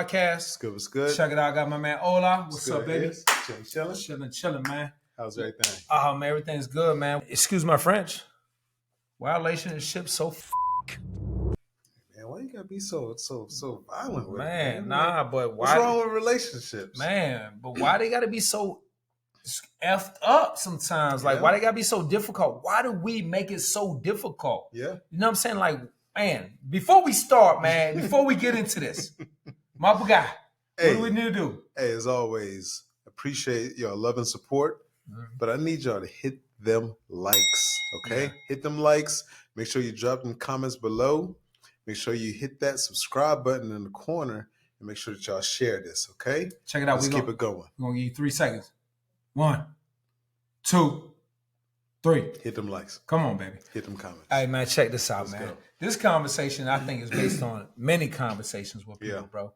podcast. What's good? What's good? Check it out. I got my man Ola. What's up, baby? Chilling, man. How's everything? Oh, man, everything's good, man. Excuse my French. Why relationships so Man, why you gotta be so violent with man? it, man? Nah, but why? What's wrong with relationships? Man, but why they gotta be so effed up sometimes? Like, why they gotta be so difficult? Why do we make it so difficult? Yeah. You know what I'm saying? Like, man, before we start, man, before we get into this, my guy, what do we need to do? Hey, as always, appreciate your love and support, but I need y'all to hit them likes, okay? Yeah. Hit them likes. Make sure you drop them comments below. Make sure you hit that subscribe button in the corner and make sure that y'all share this, okay? Check it out. Let's keep it going. We're going to give you 3 seconds. 1, 2, 3. Hit them likes. Come on, baby. Hit them comments. Hey, man, check this out, Let's man. go. This conversation, I think, is based on many conversations with people, bro.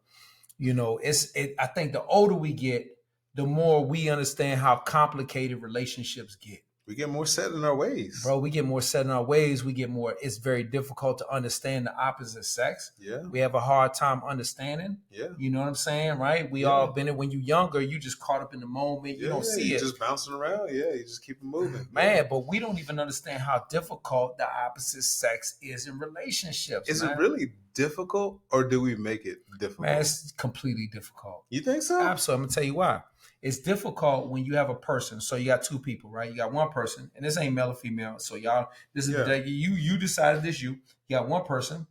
You know, I think the older we get, the more we understand how complicated relationships get. We get more set in our ways. Bro, we get more set in our ways. It's very difficult to understand the opposite sex. Yeah. We have a hard time understanding. Yeah. You know what I'm saying, right? We all been it when you're younger, you just caught up in the moment. You don't see it. Just bouncing around. Yeah, you just keep it moving. Man, but we don't even understand how difficult the opposite sex is in relationships. Is it really difficult or do we make it difficult? Man, it's completely difficult. You think so? Absolutely. I'm going to tell you why. It's difficult when you have a person. So you got 2 people, right? You got one person, and this ain't male or female. So y'all, this is you decided this. You got one person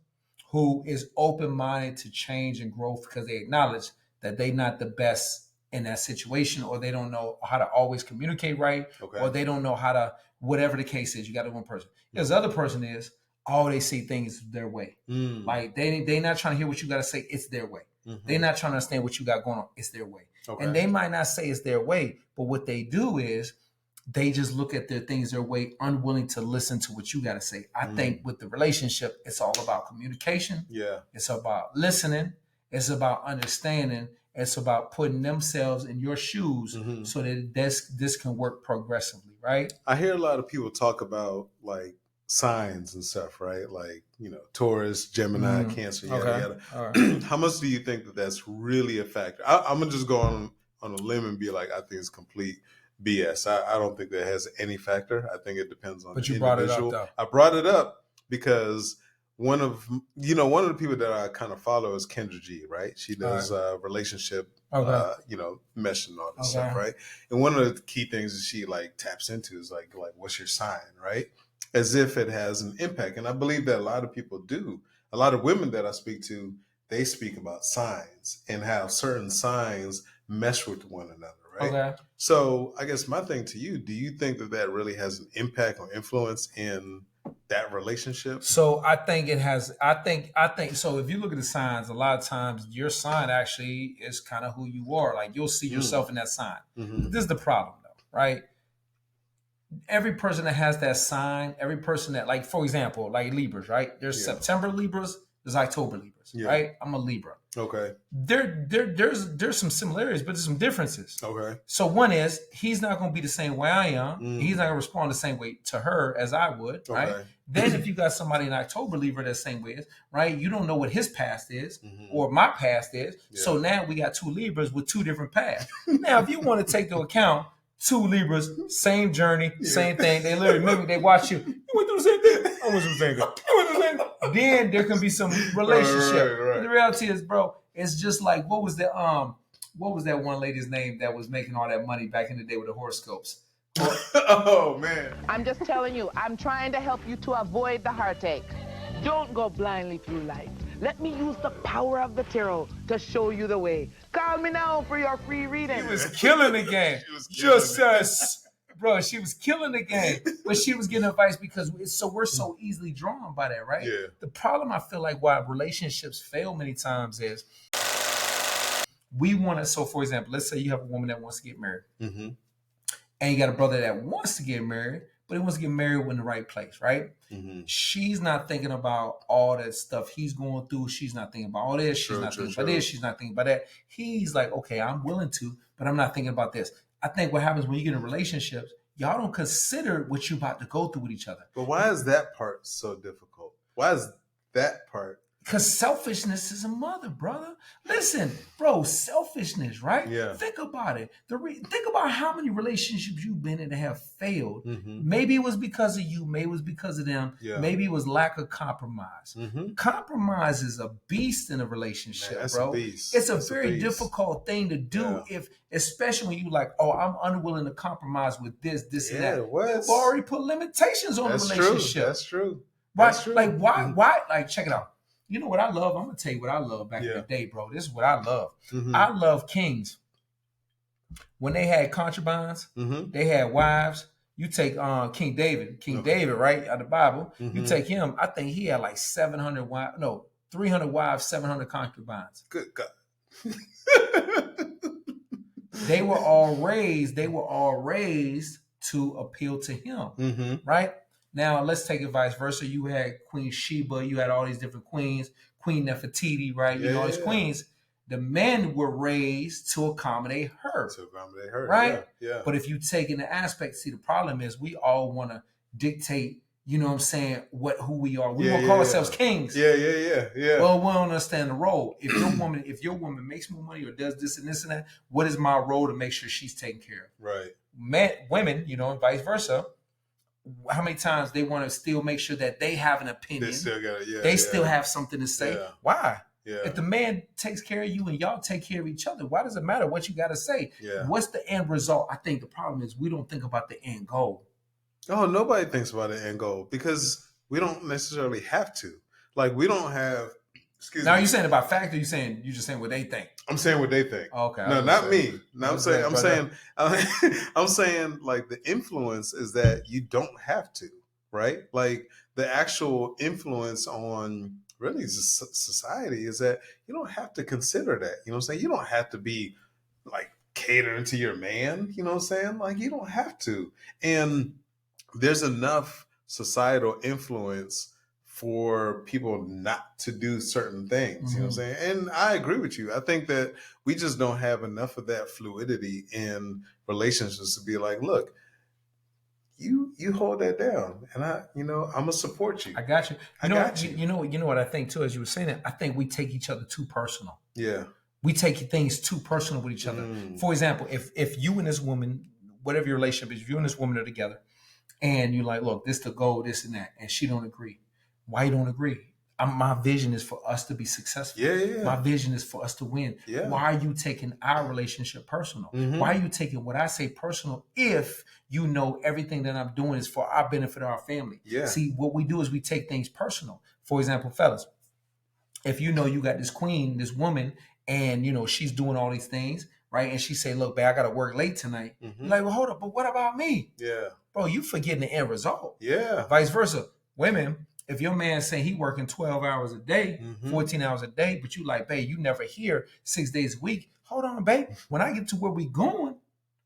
who is open-minded to change and growth because they acknowledge that they're not the best in that situation, or they don't know how to always communicate right, or they don't know how to, whatever the case is. You got one person. Because the other person is, all they see things their way. Like they not trying to hear what you got to say. It's their way. They're not trying to understand what you got going on. It's their way. And they might not say it's their way, but what they do is they just look at their things their way, unwilling to listen to what you got to say. I think with the relationship, it's all about communication. Yeah. It's about listening. It's about understanding. It's about putting themselves in your shoes so that this can work progressively, right? I hear a lot of people talk about like signs and stuff, right? Like, you know, Taurus, Gemini, Cancer, yada, yada. Right. How much do you think that that's really a factor? I'm going to just go on a limb and be like, I think it's complete BS. I don't think that has any factor. I think it depends on the individual. Brought it up, though. I brought it up because one of the people that I kind of follow is Kendra G, right? She does relationship, mesh and all this stuff, right? And one of the key things that she like taps into is like what's your sign, right? As if it has an impact. And I believe that a lot of people do. A lot of women that I speak to, they speak about signs and how certain signs mesh with one another, right? Okay. So I guess my thing to you, do you think that really has an impact or influence in that relationship? So I think it has. I think so. If you look at the signs, a lot of times your sign actually is kind of who you are. Like you'll see yourself in that sign. But this is the problem though, right? Every person that has that sign, every person that, like, for example, like Libras, right? There's September Libras, there's October Libras, right? I'm a Libra. Okay. There's some similarities, but there's some differences. Okay. So one is he's not going to be the same way I am. He's not going to respond the same way to her as I would, right? Then if you got somebody in October Libra that same way is, right? You don't know what his past is or my past is. Yeah. So now we got 2 Libras with 2 different paths. Now, if you want to take into account 2 Libras, same journey, same thing. They literally maybe they watch you. You went through the same thing. I went through the same thing. You went through the same thing. Then there can be some relationship. Right. The reality is, bro, it's just like what was that one lady's name that was making all that money back in the day with the horoscopes? Oh man. I'm just telling you, I'm trying to help you to avoid the heartache. Don't go blindly through life. Let me use the power of the tarot to show you the way. Call me now for your free reading. She was killing the game. Bro, she was killing the game. But she was getting advice because we're so easily drawn by that, right? Yeah. The problem I feel like why relationships fail many times is we want to, so for example, let's say you have a woman that wants to get married. And you got a brother that wants to get married, but he wants to get married in the right place, right? She's not thinking about all that stuff he's going through. She's not thinking about all this. She's not thinking about this. She's not thinking about that. He's like, okay, I'm willing to, but I'm not thinking about this. I think what happens when you get in relationships, y'all don't consider what you're about to go through with each other. But why is that part so difficult? Why is that part Because selfishness is a mother, brother. Listen, bro, selfishness, right? Yeah. Think about it. Think about how many relationships you've been in that have failed. Maybe it was because of you. Maybe it was because of them. Yeah. Maybe it was lack of compromise. Compromise is a beast in a relationship, Man, bro. a beast. It's a That's very difficult thing to do especially when you like, oh, I'm unwilling to compromise with this, and that. You've already put limitations on the relationship. That's true. Right? That's true. Like, why? Like, check it out. You know what I love? I'm gonna tell you what I love back in the day, bro. This is what I love. I love kings. When they had concubines, they had wives. You take King David, right, out of the Bible. You take him. I think he had like 700 wives. No, 300 wives, 700 concubines. Good God. They were all raised to appeal to him, right? Now, let's take it vice versa. You had Queen Sheba. You had all these different queens. Queen Nefertiti, right? You know, all these queens. The men were raised to accommodate her. Right? Yeah. But if you take in the aspect, see, the problem is we all want to dictate, you know what I'm saying, who we are. We want to call ourselves kings. Yeah. Well, we don't understand the role. If your woman makes more money or does this and this and that, what is my role to make sure she's taken care of? Right. Women, you know, and vice versa. How many times they want to still make sure that they have an opinion? They still got it. They still have something to say. Yeah. Why? Yeah. If the man takes care of you and y'all take care of each other, why does it matter what you got to say? Yeah. What's the end result? I think the problem is we don't think about the end goal. Oh, nobody thinks about the end goal because we don't necessarily have to. Like, we don't have. Now, are you saying about fact, or you just saying what they think? I'm saying what they think. Okay. No, not me. No, I'm saying like the influence is that you don't have to, right? Like the actual influence on really society is that you don't have to consider that. You know what I'm saying? You don't have to be like catering to your man. You know what I'm saying? Like you don't have to. And there's enough societal influence for people not to do certain things, you know what I'm saying? And I agree with you. I think that we just don't have enough of that fluidity in relationships to be like, look, you hold that down, and I'm gonna support you. I got you. You know what I think too. As you were saying that, I think we take each other too personal. Yeah, we take things too personal with each other. For example, if you and this woman, whatever your relationship is, if you and this woman are together, and you're like, look, this the goal, this and that, and she don't agree. Why you don't agree? My vision is for us to be successful. Yeah. My vision is for us to win. Yeah. Why are you taking our relationship personal? Why are you taking what I say personal if you know everything that I'm doing is for our benefit of our family? Yeah. See, what we do is we take things personal. For example, fellas, if you know you got this queen, this woman, and she's doing all these things, right? And she say, look, babe, I got to work late tonight. You're like, well, hold up, but what about me? Yeah. Bro, you forgetting the end result. Yeah. Vice versa. Women, if your man say he working 12 hours a day, 14 hours a day, but you like, babe, you never here 6 days a week. Hold on, babe. When I get to where we going,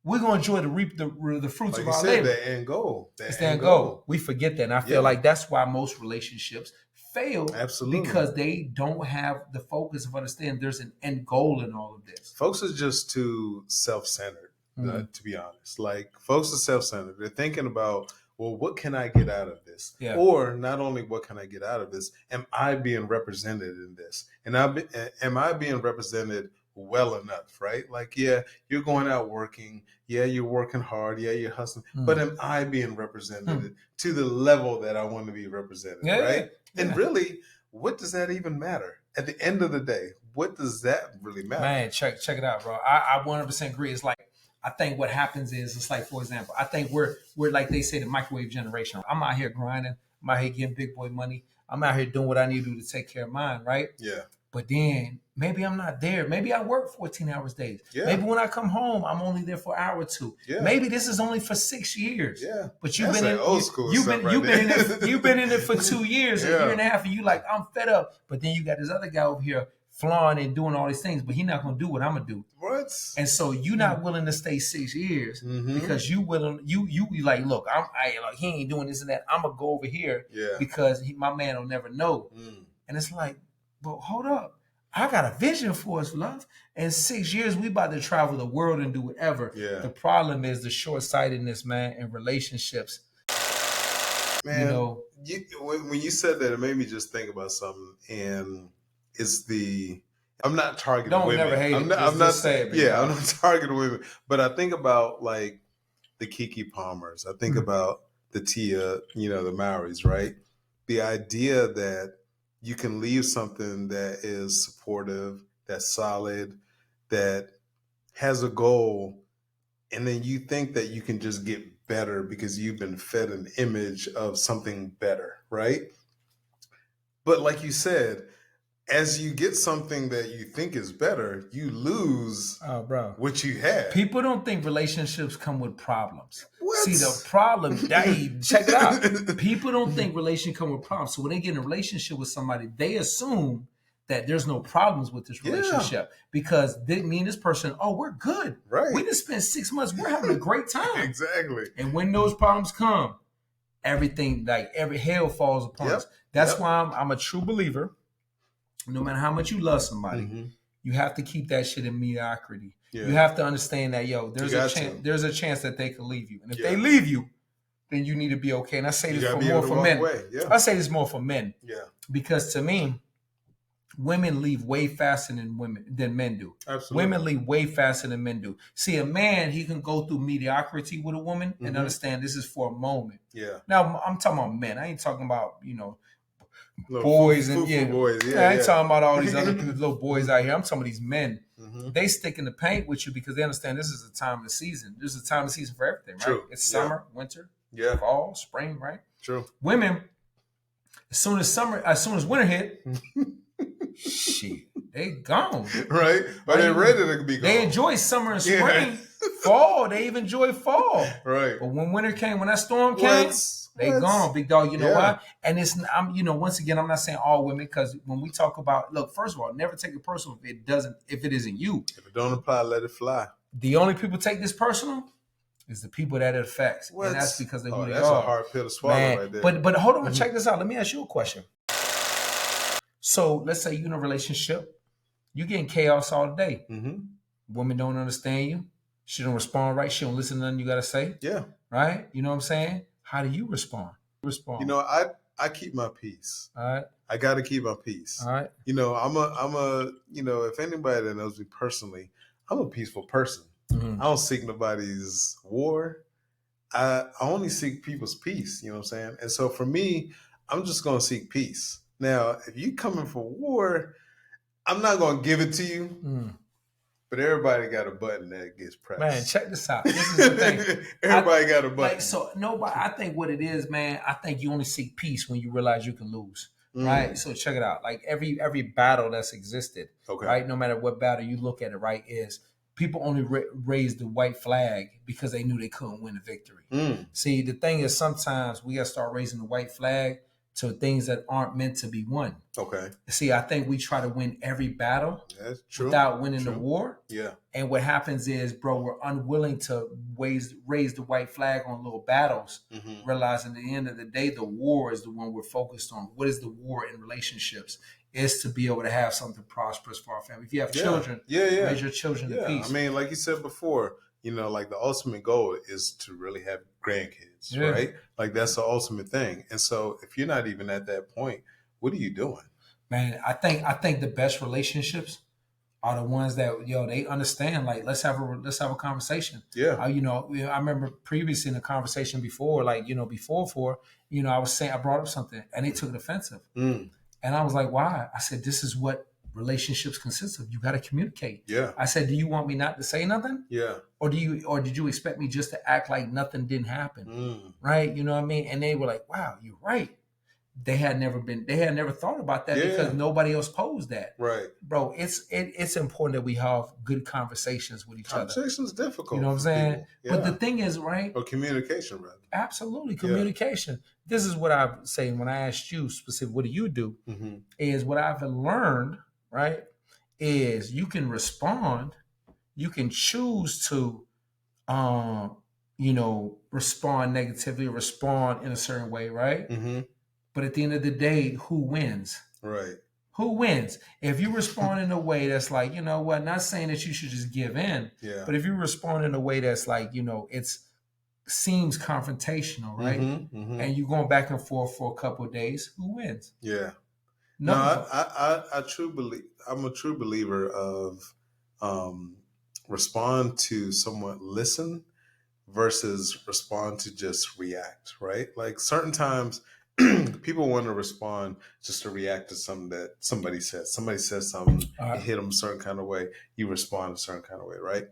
we're going to enjoy reap the fruits of our labor. The end goal. It's the end goal. We forget that. And I feel like that's why most relationships fail. Absolutely. Because they don't have the focus of understanding there's an end goal in all of this. Folks are just too self-centered, to be honest. Like, folks are self-centered. They're thinking about, well, what can I get out of this? Yeah. Or not only what can I get out of this, am I being represented in this? And am I being represented well enough, right? Like, yeah, you're going out working. Yeah, you're working hard. Yeah, you're hustling. But am I being represented to the level that I want to be represented, right? Yeah. And really, what does that even matter? At the end of the day, what does that really matter? Man, check it out, bro. I 100% agree. It's like, I think what happens is, it's like, for example, I think we're like they say, the microwave generation. I'm out here grinding. I'm out here getting big boy money. I'm out here doing what I need to do to take care of mine, right? Yeah. But then maybe I'm not there. Maybe I work 14 hours days. Yeah. Maybe when I come home, I'm only there for an hour or two. Yeah. Maybe this is only for 6 years. Yeah. But you've been in it for 2 years, a year and a half, and you like, I'm fed up. But then you got this other guy over here flaunting and doing all these things, but he's not going to do what I'm going to do. What? And so you're not willing to stay 6 years because you like, look, he ain't doing this and that. I'm going to go over here because my man will never know. And it's like, but hold up. I got a vision for us, love. In 6 years, we about to travel the world and do whatever. Yeah. The problem is the short-sightedness, man, in relationships. Man, you know, when you said that, it made me just think about something, and it's I'm not targeting don't women. never hate I'm it. not, Just, I'm not say it. yeah, I'm not targeting women, but I think about like the Kiki Palmers. I think about the Tia, the Maoris, right? The idea that you can leave something that is supportive, that's solid, that has a goal, and then you think that you can just get better because you've been fed an image of something better, right? But like you said, as you get something that you think is better, you lose what you had. People don't think relationships come with problems. What? See, the problem, check it out. People don't think relationships come with problems. So when they get in a relationship with somebody, they assume that there's no problems with this relationship because me and this person, we're good. Right. We just spent 6 months. We're having a great time. Exactly. And when those problems come, everything, like every hell falls upon us. That's why I'm a true believer. No matter how much you love somebody, you have to keep that shit in mediocrity. Yeah. You have to understand that, there's a chance that they could leave you. And if they leave you, then you need to be okay. And I say this more for men. I say this more for men. Yeah. Because to me, women leave way faster than men do. Absolutely. Women leave way faster than men do. See, a man, he can go through mediocrity with a woman and understand this is for a moment. Yeah. Now, I'm talking about men. I ain't talking about, boys and boys. I ain't talking about all these other little boys out here. I'm talking about these men. They stick in the paint with you because they understand this is a time of the season. This is a time of the season for everything, right? True. It's summer, winter, fall, spring, right? True. Women, as soon as winter hit, shit, they gone. Right? But they're ready to be gone. They enjoy summer and spring. Fall, they even enjoy fall. Right. But when winter came, when that storm came, they gone, big dog. You know why? And once again, I'm not saying all women, because when we talk about, look, first of all, never take it personal if it isn't you. If it don't apply, let it fly. The only people take this personal is the people that it affects. What? And that's because they who they are. That's a hard pill to swallow right there. But hold on, check this out. Let me ask you a question. So let's say you're in a relationship, you getting chaos all day. Women don't understand you. She don't respond right. She don't listen to nothing you got to say. Yeah. Right? You know what I'm saying? How do you respond? I keep my peace. All right. I got to keep my peace. All right. If anybody that knows me personally, I'm a peaceful person. I don't seek nobody's war. I only seek people's peace. You know what I'm saying? And so for me, I'm just going to seek peace. Now, if you coming for war, I'm not going to give it to you. But everybody got a button that gets pressed. Man, check this out. This is the thing. Everybody got a button. I think what it is, man, I think you only seek peace when you realize you can lose. Right? So check it out. Like every battle that's existed, right? No matter what battle you look at it, right, is people only raised the white flag because they knew they couldn't win a victory. See, the thing is sometimes we got to start raising the white flag to things that aren't meant to be won. Okay. See, I think we try to win every battle without winning the war. Yeah. And what happens is, bro, we're unwilling to raise the white flag on little battles, realizing at the end of the day, the war is the one we're focused on. What is the war in relationships? Is to be able to have something prosperous for our family. If you have children, raise your children to peace. I mean, like you said before, like the ultimate goal is to really have grandkids, right? Like that's the ultimate thing. And so if you're not even at that point, what are you doing? Man, I think the best relationships are the ones that, they understand, like, let's have a conversation. Yeah. I remember previously in the conversation before, like, I brought up something and they took it offensive. And I was like, why? I said, this is what relationships consist of. You got to communicate. Yeah. I said, do you want me not to say nothing? Yeah. Or did you expect me just to act like nothing didn't happen? Right? You know what I mean? And they were like, wow, you're right. They had never thought about that because nobody else posed that. Right. Bro, it's important that we have good conversations with each other. Conversation's difficult. You know what I'm saying? Yeah. But the thing is, right? Or communication, rather. Absolutely. Communication. Yeah. This is what I say when I asked you specifically, what do you do? Is what I've learned, right? Is you can respond. You can choose to, respond negatively, respond in a certain way, right? But at the end of the day, who wins? Right. Who wins? If you respond in a way that's like, you know what, not saying that you should just give in, but if you respond in a way that's like, it's seems confrontational, right? And you going back and forth for a couple of days, who wins? Yeah. No, I true believe. I'm a true believer of respond to somewhat listen versus respond to just react, right? Like certain times people want to respond just to react to something that somebody says. Somebody says something, it hit them a certain kind of way, you respond a certain kind of way, right?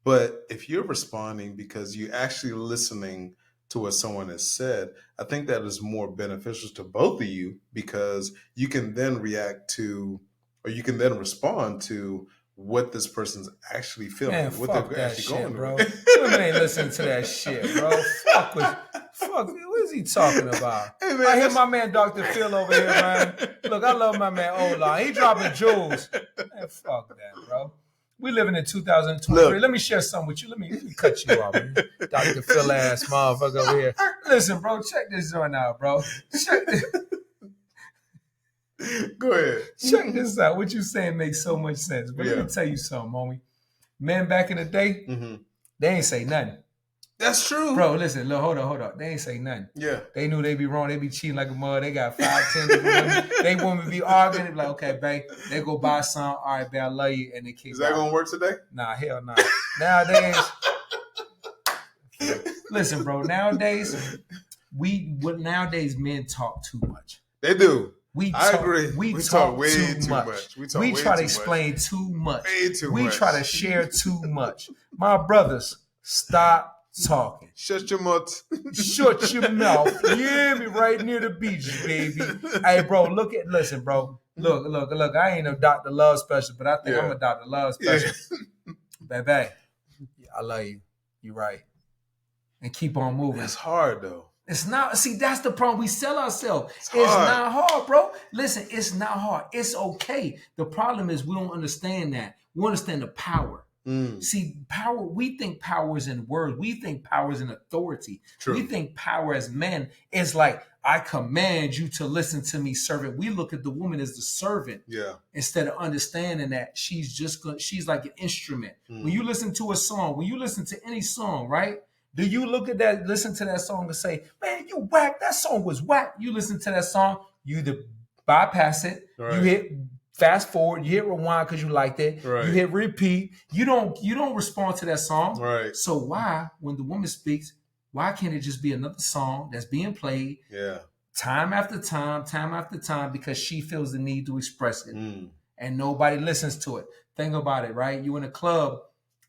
But if you're responding because you're actually listening to what someone has said, I think that is more beneficial to both of you because you can then react to, or you can then respond to what this person's actually feeling, Man, what fuck they're that actually shit, going bro. through. Women ain't listening to that shit, bro. Fuck, what is he talking about? Hey, man, I hear my man Dr. Phil over here, man. Look, I love my man Ola. He dropping jewels. Man, fuck that, bro. We living in 2023. Look. Let me share something with you. Let me cut you off, man. Dr. Phil ass motherfucker over here. Listen, bro, check this joint out, bro. Go ahead. Check this out. What you saying makes so much sense. But let me tell you something, homie. Men back in the day, they ain't say nothing. That's true. Bro, listen, look, hold on. They ain't say nothing. Yeah. They knew they be wrong. They be cheating like a mud. They got 5, 10 different women. They women be arguing. They be like, okay, babe. They go buy some. All right, babe, I love you. And they keep. Is that going to work today? Nah, hell no. Nowadays, listen, bro. Nowadays men talk too much. They do. I agree. We talk way too much. We try to explain too much. Way too much. We try to share too much. My brothers, stop talking. Shut your mouth. Shut your mouth. You hear me? Right near the beach, baby. Hey, bro, listen, bro. Look. I ain't a Dr. Love special, but I think I'm a Dr. Love special. Baby, I love you. You right. And keep on moving. It's hard, though. It's not. See, that's the problem. We sell ourselves. It's not hard, bro. Listen, it's not hard. It's okay. The problem is we don't understand that. We understand the power. See, power, we think power is in words. We think power is in authority. True. We think power as men is like, I command you to listen to me, servant. We look at the woman as the servant. Yeah. Instead of understanding that she's like an instrument. When you listen to a song, when you listen to any song, right? Do you look at that, listen to that song and say, man, you whack, that song was whack. You listen to that song, you either bypass it, right. You hit fast forward, you hit rewind because you liked it, right. You hit repeat, you don't respond to that song. Right. So why, when the woman speaks, why can't it just be another song that's being played time after time, because she feels the need to express it and nobody listens to it. Think about it, right? You in a club,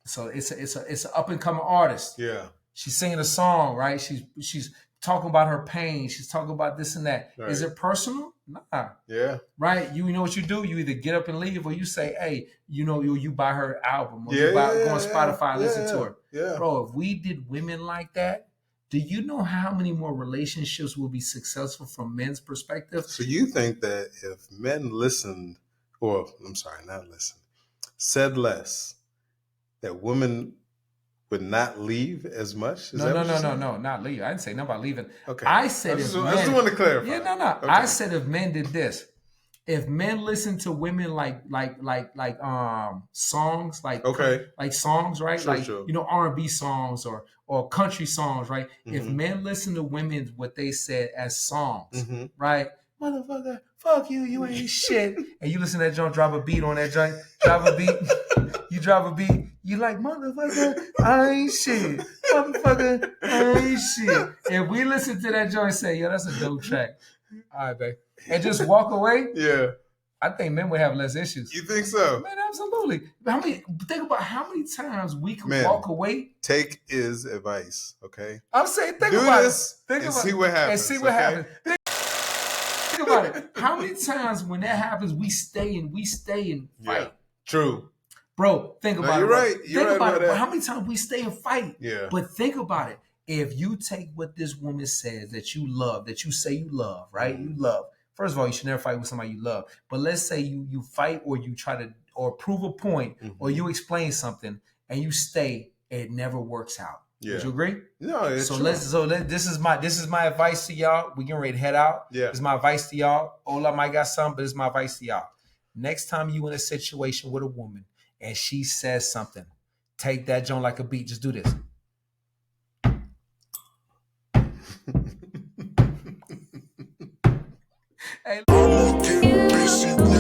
so it's an up and coming artist. Yeah. She's singing a song, right? She's talking about her pain. She's talking about this and that. Right. Is it personal? Nah. Yeah. Right? You know what you do? You either get up and leave or you say, hey, you buy her album or go on Spotify and listen to her. Yeah. Bro, if we did women like that, do you know how many more relationships will be successful from men's perspective? So you think that if men listened, said less, that women would not leave as much? No, not leave. I didn't say nothing about leaving. Okay. I said I just want to clarify. Yeah, no. Okay. I said if men did this, if men listen to women like songs, like songs, right? Sure. R&B songs or country songs, right? Mm-hmm. If men listen to women what they said as songs, right? Motherfucker, fuck you, you ain't shit. And you listen to that joint, drop a beat on that joint, you drop a beat, you like, motherfucker, I ain't shit. Motherfucker, I ain't shit. If we listen to that joint and say, yo, that's a dope track. All right, babe. And just walk away. Yeah. I think men would have less issues. You think so? Man, absolutely. Think about how many times we can walk away. Take his advice, okay? I'm saying, think about it. See what happens. Think about it. How many times when that happens, we stay and fight? Yeah, true. Bro, think about it. You're right. Think about it. How many times we stay and fight? Yeah. But think about it. If you take what this woman says that you love, that you say you love, right? You love. First of all, you should never fight with somebody you love. But let's say you fight or you try to or prove a point or you explain something and you stay, it never works out. Yeah. Would you agree? No, it's true. This is my advice to y'all. We getting ready to head out. Yeah. This is my advice to y'all. Ola might got some, but this is my advice to y'all. Next time you in a situation with a woman and she says something, take that joint like a beat. Just do this. Hey. I'ma get busy.